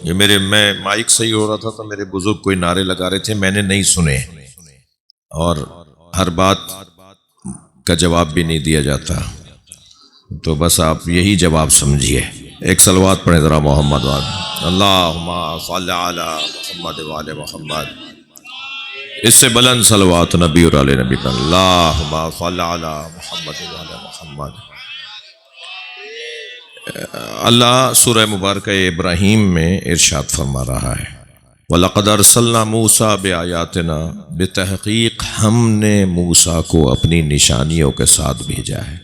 یہ میں مائک صحیح ہو رہا تھا تو میرے بزرگ کوئی نعرے لگا رہے تھے، میں نے نہیں سنے، اور ہر بات کا جواب بھی نہیں دیا جاتا، تو بس آپ یہی جواب سمجھیے۔ ایک صلوات پڑھیں ذرا محمد وعلى اللہم صل علی محمد وعلی محمد، اس سے بلند صلوات نبی اور علی نبی پر، اللہم صل علی محمد وعلی محمد۔ اللہ سورہ مبارکہ ابراہیم میں ارشاد فرما رہا ہے، وَلَقَدْ أَرْسَلْنَا مُوسَىٰ بِآيَاتِنَا، بتحقیق ہم نے موسیٰ کو اپنی نشانیوں کے ساتھ بھیجا ہے۔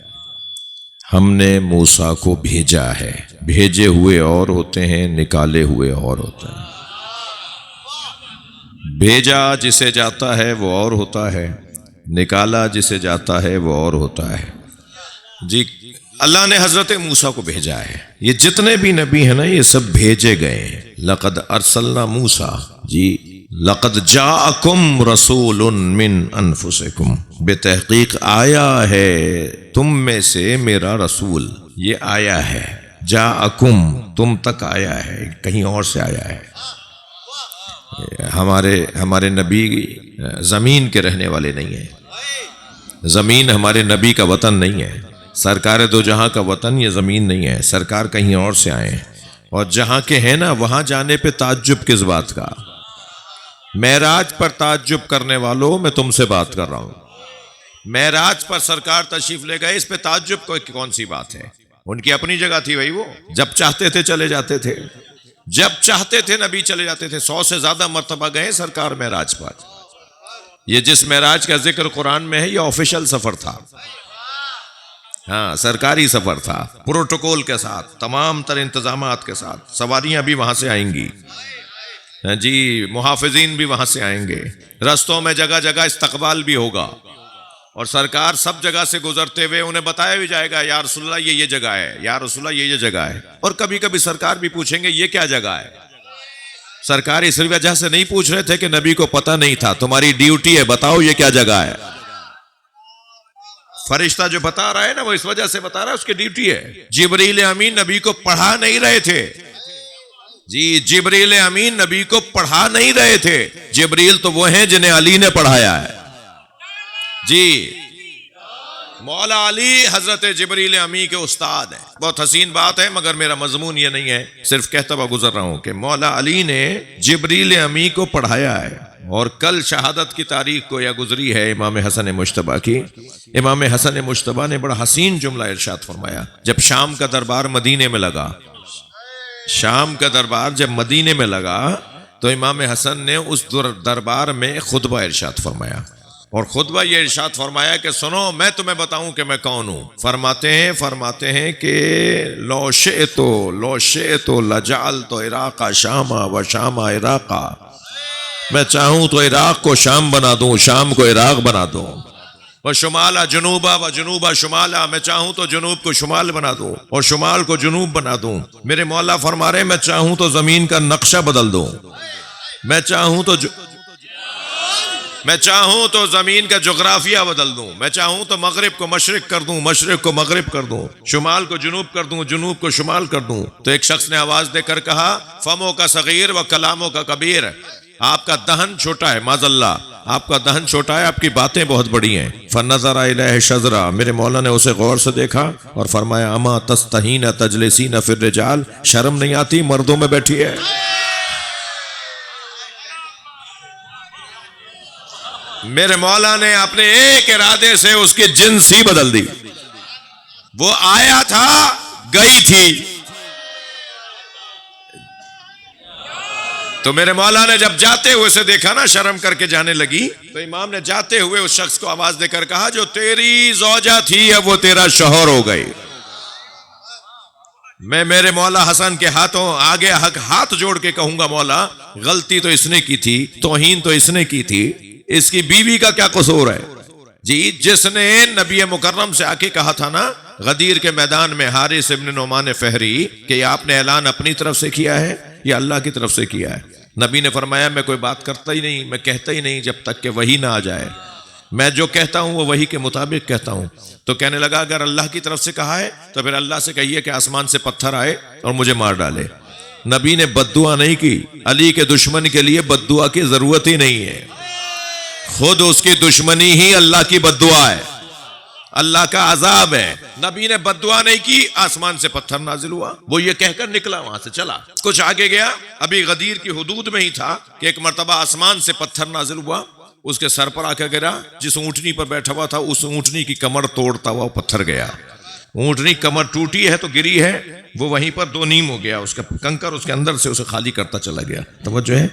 ہم نے موسیٰ کو بھیجا ہے، بھیجے ہوئے اور ہوتے ہیں، نکالے ہوئے اور ہوتے ہیں۔ بھیجا جسے جاتا ہے وہ اور ہوتا ہے، نکالا جسے جاتا ہے وہ اور ہوتا ہے۔ جی اللہ نے حضرت موسیٰ کو بھیجا ہے، یہ جتنے بھی نبی ہیں نا یہ سب بھیجے گئے ہیں۔ لقد ارسلنا موسیٰ، جی لقد جاءکم رسول من انفسکم، بے تحقیق آیا ہے تم میں سے میرا رسول، یہ آیا ہے، جاءکم تم تک آیا ہے، کہیں اور سے آیا ہے۔ ہمارے نبی زمین کے رہنے والے نہیں ہیں، زمین ہمارے نبی کا وطن نہیں ہے، سرکار دو جہاں کا وطن یہ زمین نہیں ہے، سرکار کہیں اور سے آئے ہیں، اور جہاں کے ہیں نا وہاں جانے پہ تعجب کس بات کا؟ معراج پر تعجب کرنے والوں میں تم سے بات کر رہا ہوں، معراج پر سرکار تشریف لے گئے، اس پہ تعجب کون سی بات ہے؟ ان کی اپنی جگہ تھی بھائی، وہ جب چاہتے تھے چلے جاتے تھے، جب چاہتے تھے نبی چلے جاتے تھے، 100 سے زیادہ مرتبہ گئے سرکار معراج پر۔ یہ جس معراج کا ذکر قرآن میں ہے یہ آفیشل سفر تھا، ہاں سرکاری سفر تھا، پروٹوکول کے ساتھ، تمام تر انتظامات کے ساتھ، سواریاں بھی وہاں سے آئیں گی، جی محافظین بھی وہاں سے آئیں گے، رستوں میں جگہ جگہ استقبال بھی ہوگا، اور سرکار سب جگہ سے گزرتے ہوئے انہیں بتایا بھی جائے گا یا رسول اللہ یہ جگہ ہے، یا رسول اللہ یہ جگہ ہے، اور کبھی کبھی سرکار بھی پوچھیں گے یہ کیا جگہ ہے۔ سرکار اس وجہ سے نہیں پوچھ رہے تھے کہ نبی کو پتہ نہیں تھا، تمہاری ڈیوٹی ہے بتاؤ یہ کیا جگہ ہے۔ فرشتہ جو بتا رہا ہے نا وہ اس وجہ سے بتا رہا ہے، اس کی ڈیوٹی ہے۔ جبریل امین نبی کو پڑھا نہیں رہے تھے، جی جبریل امین نبی کو پڑھا نہیں رہے تھے، جبریل تو وہ ہیں جنہیں علی نے پڑھایا ہے، جی مولا علی حضرت جبریل امی کے استاد ہیں۔ بہت حسین بات ہے مگر میرا مضمون یہ نہیں ہے، صرف کہتا ہوا گزر رہا ہوں کہ مولا علی نے جبریل امی کو پڑھایا ہے۔ اور کل شہادت کی تاریخ کو یا گزری ہے امام حسن مجتبیٰ کی، امام حسن مجتبیٰ نے بڑا حسین جملہ ارشاد فرمایا، جب شام کا دربار مدینے میں لگا، شام کا دربار جب مدینے میں لگا تو امام حسن نے اس دربار میں خطبہ ارشاد فرمایا، اور خطبہ یہ ارشاد فرمایا کہ سنو میں تمہیں بتاؤں کہ میں کون ہوں۔ فرماتے ہیں کہ لو شئتو لجعلت عراق شاما و شام عراقا، میں چاہوں تو عراق کو شام بنا دوں، شام کو عراق بنا دوں، و شمال جنوبا و جنوبا شمالا، میں چاہوں تو جنوب کو شمال بنا دوں اور شمال کو جنوب بنا دوں۔ میرے مولا فرما رہے میں چاہوں تو زمین کا نقشہ بدل دوں، میں چاہوں تو زمین کا جغرافیہ بدل دوں، میں چاہوں تو مغرب کو مشرق کر دوں، مشرق کو مغرب کر دوں، شمال کو جنوب کر دوں، جنوب کو شمال کر دوں۔ تو ایک شخص نے آواز دے کر کہا فموں کا صغیر و کلاموں کا کبیر، آپ کا دہن چھوٹا ہے، معاذ اللہ آپ کا دہن چھوٹا ہے، آپ کی باتیں بہت بڑی ہیں۔ فنظر الیہ شذرا، میرے مولا نے اسے غور سے دیکھا اور فرمایا اما تستحین تجلسین فی الرجال، شرم نہیں آتی مردوں میں بیٹھی ہے؟ میرے مولا نے اپنے ایک ارادے سے اس کی جنس ہی بدل دی، وہ آیا تھا گئی تھی۔ تو میرے مولا نے جب جاتے ہوئے سے دیکھا نا، شرم کر کے جانے لگی، تو امام نے جاتے ہوئے اس شخص کو آواز دے کر کہا جو تیری زوجہ تھی اب وہ تیرا شوہر ہو گئی۔ میں میرے مولا حسن کے ہاتھوں آگے ہاتھ جوڑ کے کہوں گا مولا غلطی تو اس نے کی تھی، توہین تو اس نے کی تھی، اس کی بیوی کا کیا قصور ہے؟ جی جس نے نبی مکرم سے آ کے کہا تھا نا غدیر کے میدان میں حارث ابن نعمان فہری کہ یہ آپ نے اعلان اپنی طرف سے کیا ہے یا اللہ کی طرف سے کیا ہے؟ نبی نے فرمایا میں کوئی بات کرتا ہی نہیں، میں کہتا ہی نہیں جب تک کہ وحی نہ آ جائے، میں جو کہتا ہوں وہ وحی کے مطابق کہتا ہوں۔ تو کہنے لگا اگر اللہ کی طرف سے کہا ہے تو پھر اللہ سے کہیے کہ آسمان سے پتھر آئے اور مجھے مار ڈالے۔ نبی نے بد دعا نہیں کی. علی کے دشمن کے لیے بد دعا کی ضرورت ہی نہیں ہے. خود اس کی دشمنی ہی اللہ کی بد دعا ہے, اللہ کا عذاب ہے. نبی نے بد دعا نہیں کی, آسمان سے پتھر نازل ہوا, وہ یہ کہہ کر نکلا, وہاں سے چلا. کچھ آگے گیا, ابھی غدیر کی حدود میں ہی تھا کہ ایک مرتبہ آسمان سے پتھر نازل ہوا, اس کے سر پر آ کے گرا. جس اونٹنی پر بیٹھا ہوا تھا اس اونٹنی کی کمر توڑتا ہوا پتھر گیا. اونٹنی کمر ٹوٹی ہے تو گری ہے, وہ وہیں پر دو نیم ہو گیا, اس کا کنکر اس کے اندر سے اسے خالی کرتا چلا گیا. توجہ ہے,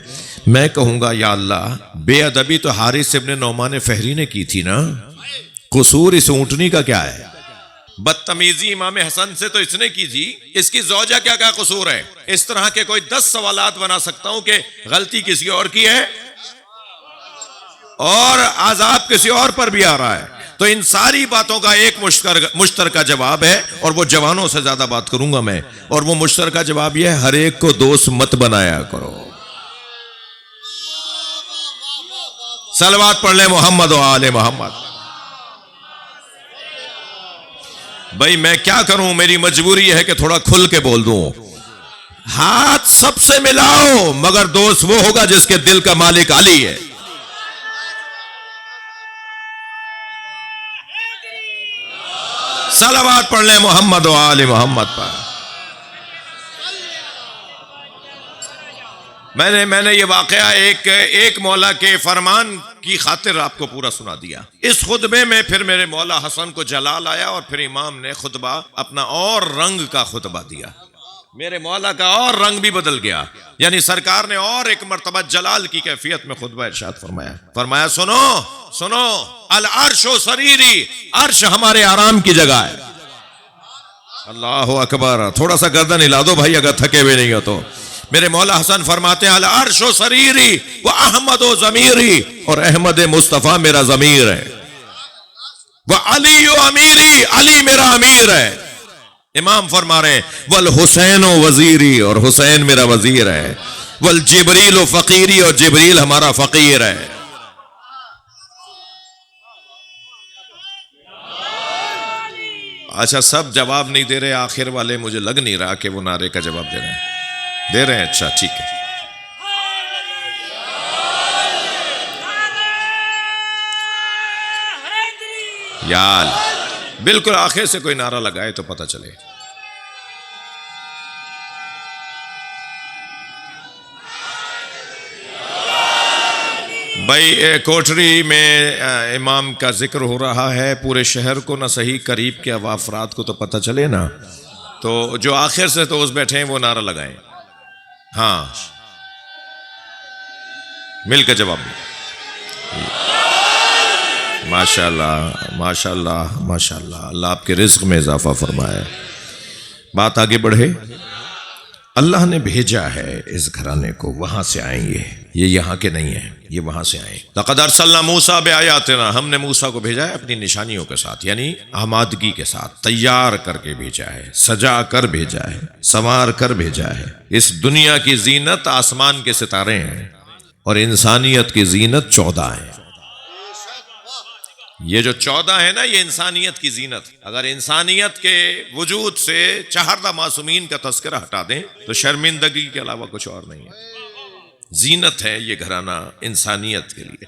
میں کہوں گا یا اللہ, بے ادبی تو حارث ابن نعمان فہری نے کی تھی نا, قصور اس اونٹنی کا کیا ہے؟ بدتمیزی امام حسن سے تو اس نے کی تھی, اس کی زوجہ کیا قصور ہے؟ اس طرح کے کوئی 10 سوالات بنا سکتا ہوں کہ غلطی کسی اور کی ہے اور عذاب کسی اور پر بھی آ رہا ہے. تو ان ساری باتوں کا ایک مشترکہ جواب ہے, اور وہ جوانوں سے زیادہ بات کروں گا میں, اور وہ مشترکہ جواب یہ ہے, ہر ایک کو دوست مت بنایا کرو. صلوات پڑھ لیں محمد و آل محمد. بھائی میں کیا کروں, میری مجبوری ہے کہ تھوڑا کھل کے بول دوں. ہاتھ سب سے ملاؤ, مگر دوست وہ ہوگا جس کے دل کا مالک علی ہے. صلوات پڑھ لیں محمد و آل محمد پر. میں نے یہ واقعہ ایک مولا کے فرمان کی خاطر آپ کو پورا سنا دیا. اس خطبے میں پھر میرے مولا حسن کو جلال آیا, اور پھر امام نے خطبہ اپنا اور رنگ کا خطبہ دیا. میرے مولا کا اور رنگ بھی بدل گیا, یعنی سرکار نے اور ایک مرتبہ جلال کی کیفیت میں خطبہ ارشاد فرمایا سنو العرش و سریری, عرش ہمارے آرام کی جگہ ہے. اللہ اکبر. تھوڑا سا گردن ہلا دو بھائی اگر تھکے ہوئے نہیں ہو تو. میرے مولا حسن فرماتے ہیں العرش و سریری و احمد و ضمیری, اور احمد مصطفیٰ میرا ضمیر ہے. وہ علی و امیری, علی میرا امیر ہے. امام فرما رہے ہیں والحسین و وزیری, اور حسین میرا وزیر ہے. والجبریل و فقیری, اور جبریل ہمارا فقیر ہے. اچھا سب جواب نہیں دے رہے, آخر والے مجھے لگ نہیں رہا کہ وہ نعرے کا جواب دے رہے ہیں. اچھا ٹھیک ہے. یار بالکل آخر سے کوئی نعرہ لگائے تو پتہ چلے. بھائی کوٹری میں امام کا ذکر ہو رہا ہے, پورے شہر کو نہ صحیح قریب کے افراد کو تو پتہ چلے نا, تو جو آخر سے تو اس بیٹھے ہیں وہ نعرہ لگائیں. ہاں مل کے جواب دیں. ماشاءاللہ ماشاءاللہ ماشاءاللہ, اللہ آپ کے رزق میں اضافہ فرمائے. بات آگے بڑھے. اللہ نے بھیجا ہے اس گھرانے کو, وہاں سے آئیں یہ یہاں کے نہیں ہیں, یہ وہاں سے آئیں. لقد ارسلنا موسیٰ بآیاتنا, ہم نے موسیٰ کو بھیجا ہے اپنی نشانیوں کے ساتھ, یعنی آمادگی کے ساتھ, تیار کر کے بھیجا ہے, سجا کر بھیجا ہے, سنوار کر بھیجا ہے. اس دنیا کی زینت آسمان کے ستارے ہیں, اور انسانیت کی زینت 14 ہیں. یہ جو 14 ہے نا, یہ انسانیت کی زینت. اگر انسانیت کے وجود سے چہردہ معصومین کا تذکرہ ہٹا دیں تو شرمندگی کے علاوہ کچھ اور نہیں ہے. زینت ہے یہ گھرانہ انسانیت کے لیے.